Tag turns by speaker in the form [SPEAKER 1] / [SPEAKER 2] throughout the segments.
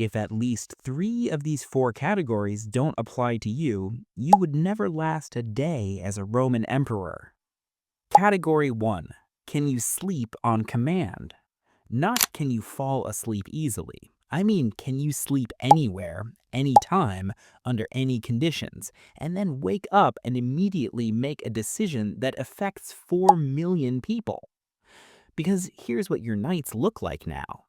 [SPEAKER 1] If at least 3 of these 4 categories don't apply to you, you would never last a day as a Roman emperor. Category 1. Can you sleep on command? Not can you fall asleep easily. I mean, can you sleep anywhere, anytime, under any conditions, and then wake up and immediately make a decision that affects 4 million people? Because here's what your nights look like now.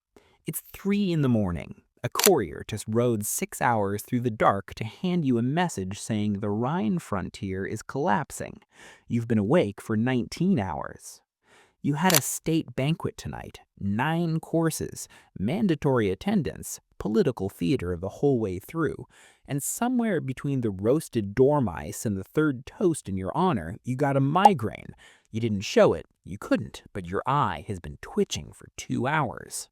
[SPEAKER 1] It's 3 in the morning. A courier just rode 6 hours through the dark to hand you a message saying the Rhine frontier is collapsing. You've been awake for 19 hours. You had a state banquet tonight, 9 courses, mandatory attendance, political theater the whole way through, and somewhere between the roasted dormice and the third toast in your honor, you got a migraine. You didn't show it, you couldn't, but your eye has been twitching for 2 hours.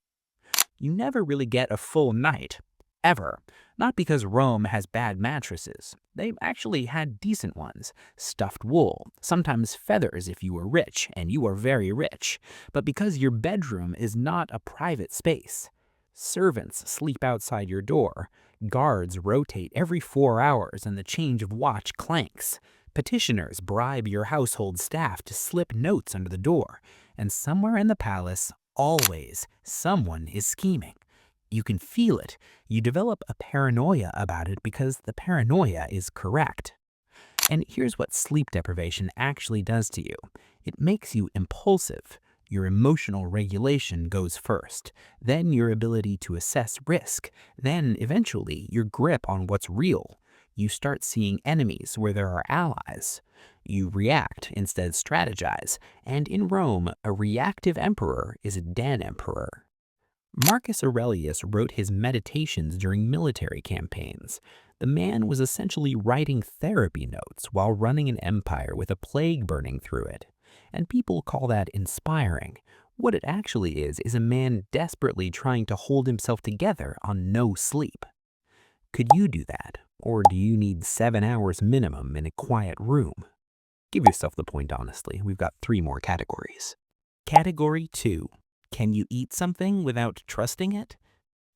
[SPEAKER 1] You never really get a full night, ever. Not because Rome has bad mattresses. They actually had decent ones. Stuffed wool, sometimes feathers if you were rich, and you are very rich. But because your bedroom is not a private space. Servants sleep outside your door. Guards rotate every 4 hours and the change of watch clanks. Petitioners bribe your household staff to slip notes under the door. And somewhere in the palace, always, someone is scheming. You can feel it. You develop a paranoia about it because the paranoia is correct. And here's what sleep deprivation actually does to you. It makes you impulsive. Your emotional regulation goes first, then your ability to assess risk, then eventually your grip on what's real. You start seeing enemies where there are allies. You react instead of strategize, and in Rome, a reactive emperor is a dead emperor. Marcus Aurelius wrote his meditations during military campaigns. The man was essentially writing therapy notes while running an empire with a plague burning through it. And people call that inspiring. What it actually is a man desperately trying to hold himself together on no sleep. Could you do that? Or do you need 7 hours minimum in a quiet room? Give yourself the point honestly. We've got 3 more categories. Category 2. Can you eat something without trusting it?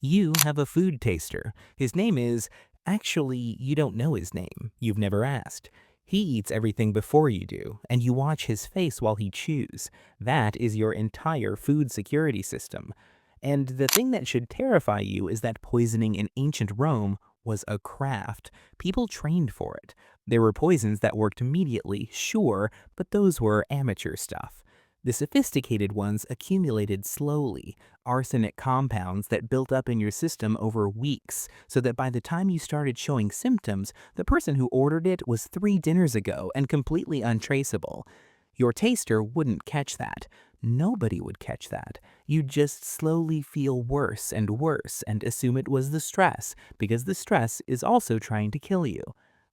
[SPEAKER 1] You have a food taster. His name is... Actually, you don't know his name. You've never asked. He eats everything before you do, and you watch his face while he chews. That is your entire food security system. And the thing that should terrify you is that poisoning in ancient Rome was a craft. People trained for it. There were poisons that worked immediately, sure, but those were amateur stuff. The sophisticated ones accumulated slowly, arsenic compounds that built up in your system over weeks, so that by the time you started showing symptoms, the person who ordered it was 3 dinners ago and completely untraceable. Your taster wouldn't catch that. Nobody would catch that. You'd just slowly feel worse and assume it was the stress, because the stress is also trying to kill you.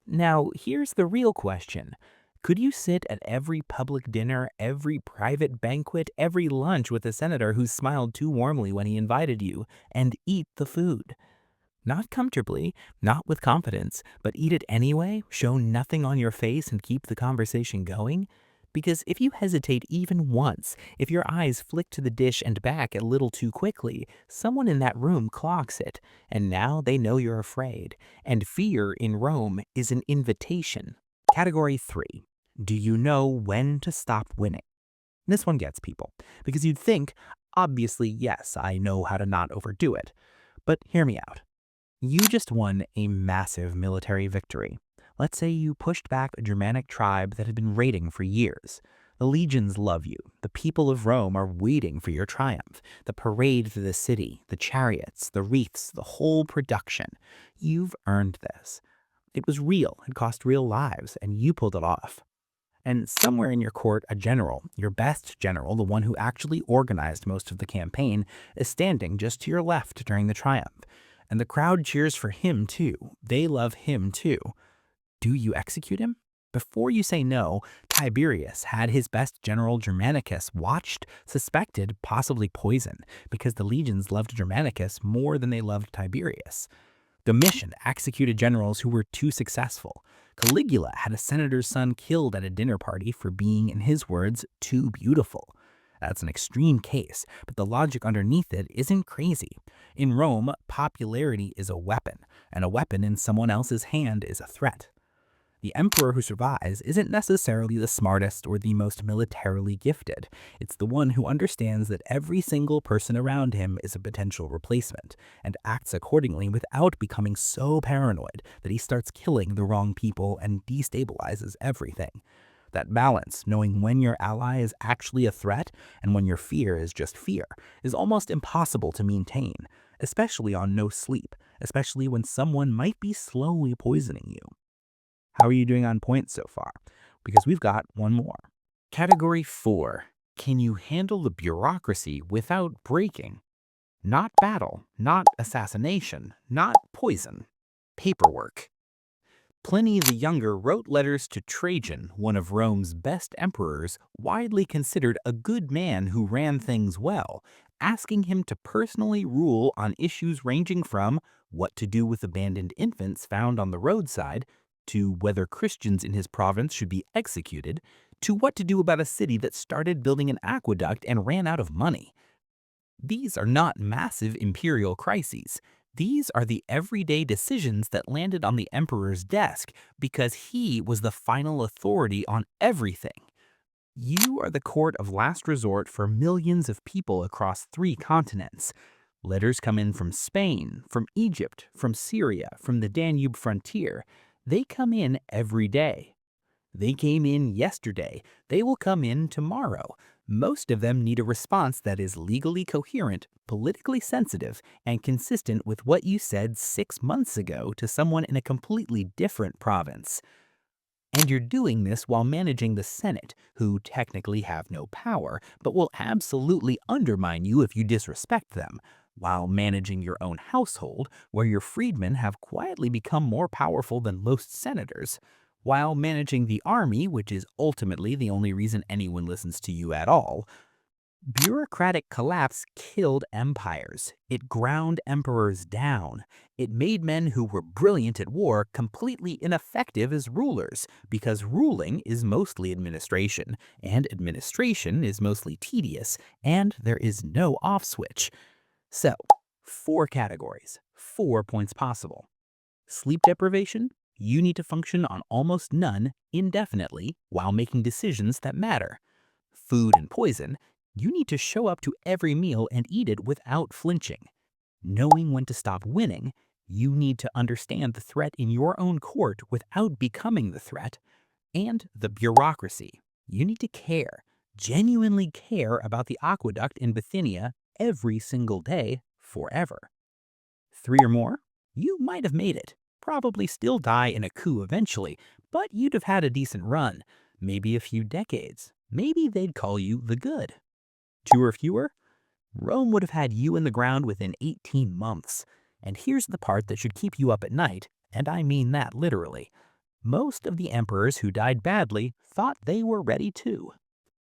[SPEAKER 1] Now, here's the real question. Could you sit at every public dinner, every private banquet, every lunch with a senator who smiled too warmly when he invited you, and eat the food? Not comfortably, not with confidence, but eat it anyway, show nothing on your face and keep the conversation going? Because if you hesitate even once, if your eyes flick to the dish and back a little too quickly, someone in that room clocks it, and now they know you're afraid. And fear in Rome is an invitation. Category 3. Do you know when to stop winning? This one gets people, because you'd think, obviously, yes, I know how to not overdo it. But hear me out. You just won a massive military victory. Let's say you pushed back a Germanic tribe that had been raiding for years. The legions love you. The people of Rome are waiting for your triumph. The parade through the city, the chariots, the wreaths, the whole production. You've earned this. It was real. It cost real lives, and you pulled it off. And somewhere in your court, a general, your best general, the one who actually organized most of the campaign, is standing just to your left during the triumph. And the crowd cheers for him too. They love him too. Do you execute him? Before you say no, Tiberius had his best general Germanicus watched, suspected, possibly poisoned, because the legions loved Germanicus more than they loved Tiberius. Domitian executed generals who were too successful. Caligula had a senator's son killed at a dinner party for being, in his words, too beautiful. That's an extreme case, but the logic underneath it isn't crazy. In Rome, popularity is a weapon, and a weapon in someone else's hand is a threat. The emperor who survives isn't necessarily the smartest or the most militarily gifted. It's the one who understands that every single person around him is a potential replacement and acts accordingly without becoming so paranoid that he starts killing the wrong people and destabilizes everything. That balance, knowing when your ally is actually a threat and when your fear is just fear, is almost impossible to maintain, especially on no sleep, especially when someone might be slowly poisoning you. How are you doing on points so far? Because we've got one more. Category 4. Can you handle the bureaucracy without breaking? Not battle, not assassination, not poison. Paperwork. Pliny the Younger wrote letters to Trajan, one of Rome's best emperors, widely considered a good man who ran things well, asking him to personally rule on issues ranging from what to do with abandoned infants found on the roadside, to whether Christians in his province should be executed, to what to do about a city that started building an aqueduct and ran out of money. These are not massive imperial crises. These are the everyday decisions that landed on the emperor's desk because he was the final authority on everything. You are the court of last resort for millions of people across 3 continents. Letters come in from Spain, from Egypt, from Syria, from the Danube frontier. They come in every day. They came in yesterday. They will come in tomorrow. Most of them need a response that is legally coherent, politically sensitive, and consistent with what you said 6 months ago to someone in a completely different province. And you're doing this while managing the Senate, who technically have no power, but will absolutely undermine you if you disrespect them, while managing your own household, where your freedmen have quietly become more powerful than most senators, while managing the army, which is ultimately the only reason anyone listens to you at all. Bureaucratic collapse killed empires. It ground emperors down. It made men who were brilliant at war completely ineffective as rulers, because ruling is mostly administration, and administration is mostly tedious, and there is no off switch. So, 4 categories, 4 points possible. Sleep deprivation, you need to function on almost none indefinitely while making decisions that matter. Food and poison, you need to show up to every meal and eat it without flinching. Knowing when to stop winning, you need to understand the threat in your own court without becoming the threat. And the bureaucracy, you need to care, genuinely care about the aqueduct in Bithynia every single day forever. 3 or more, you might have made it. Probably still die in a coup eventually, but you'd have had a decent run, maybe a few decades. Maybe they'd call you the good. 2 or fewer, Rome would have had you in the ground within 18 months. And here's the part that should keep you up at night, and I mean that literally. Most of the emperors who died badly thought they were ready too.